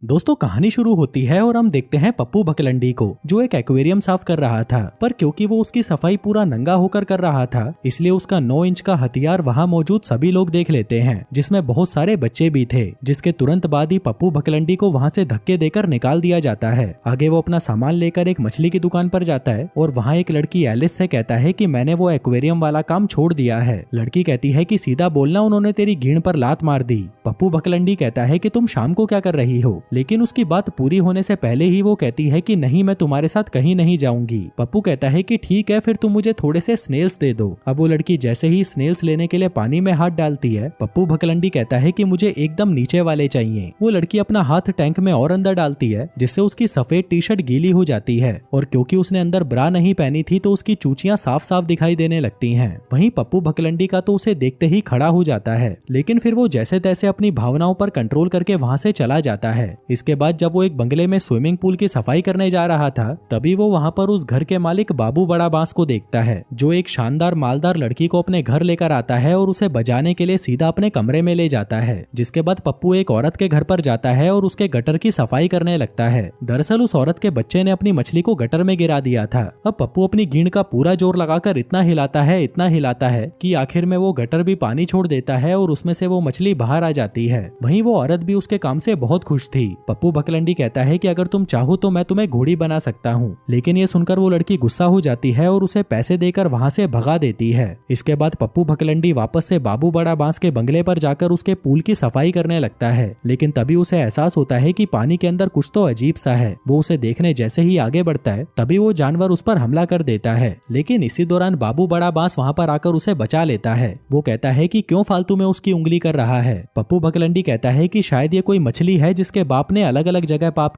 दोस्तों कहानी शुरू होती है और हम देखते हैं पप्पू बकलंडी को जो एक एक्वेरियम साफ कर रहा था। पर क्योंकि वो उसकी सफाई पूरा नंगा होकर कर रहा था इसलिए उसका 9 इंच का हथियार वहां मौजूद सभी लोग देख लेते हैं, जिसमें बहुत सारे बच्चे भी थे। जिसके तुरंत बाद ही पप्पू बकलंडी को वहां से धक्के देकर निकाल दिया जाता है। आगे वो अपना सामान लेकर एक मछली की दुकान पर जाता है और वहाँ एक लड़की एलिस से कहता है कि मैंने वो एक्वेरियम वाला काम छोड़ दिया है। लड़की कहती है कि सीधा बोलना, उन्होंने तेरी घीण पर लात मार दी। पप्पू बकलंडी कहता है कि तुम शाम को क्या कर रही हो, लेकिन उसकी बात पूरी होने से पहले ही वो कहती है कि नहीं, मैं तुम्हारे साथ कहीं नहीं जाऊंगी। पप्पू कहता है कि ठीक है, फिर तुम मुझे थोड़े से स्नेल्स दे दो। अब वो लड़की जैसे ही स्नेल्स लेने के लिए पानी में हाथ डालती है, पप्पू बकलंडी कहता है कि मुझे एकदम नीचे वाले चाहिए। वो लड़की अपना हाथ टैंक में और अंदर डालती है, जिससे उसकी सफेद टी शर्ट गीली हो जाती है और क्योंकि उसने अंदर ब्रा नहीं पहनी थी तो उसकी चूचियां साफ साफ दिखाई देने लगती हैं। वहीं पप्पू बकलंडी का तो उसे देखते ही खड़ा हो जाता है, लेकिन फिर वो जैसे तैसे अपनी भावनाओं पर कंट्रोल करके वहां से चला जाता है। इसके बाद जब वो एक बंगले में स्विमिंग पूल की सफाई करने जा रहा था, तभी वो वहां पर उस घर के मालिक बाबू बड़ा बांस को देखता है, जो एक शानदार मालदार लड़की को अपने घर लेकर आता है और उसे बजाने के लिए सीधा अपने कमरे में ले जाता है। जिसके बाद पप्पू एक औरत के घर पर जाता है और उसके गटर की सफाई करने लगता है। दरअसल उस औरत के बच्चे ने अपनी मछली को गटर में गिरा दिया था। अब पप्पू अपनी गींड का पूरा जोर लगाकर इतना हिलाता है कि आखिर में वो गटर भी पानी छोड़ देता है और उसमें से वो मछली बाहर आ जाती है। वहीं वो औरत भी उसके काम से बहुत खुश थी। पप्पू बकलंडी कहता है कि अगर तुम चाहो तो मैं तुम्हें घोड़ी बना सकता हूँ, लेकिन ये सुनकर वो लड़की गुस्सा हो जाती है और उसे पैसे देकर वहां से भगा देती है। इसके बाद पप्पू बकलंडी वापस से बाबू बड़ा बांस के बंगले पर जाकर उसके पूल की सफाई करने लगता है, लेकिन तभी उसे एहसास होता है कि पानी के अंदर कुछ तो अजीब सा है। वो उसे देखने जैसे ही आगे बढ़ता है, तभी वो जानवर उस पर हमला कर देता है, लेकिन इसी दौरान बाबू बड़ा बांस वहां पर आकर उसे बचा लेता है। वो कहता है कि क्यों फालतू में उसकी उंगली कर रहा है। पप्पू बकलंडी कहता है कि शायद ये कोई मछली है जिसके बाप ने अलग अलग जगह पाप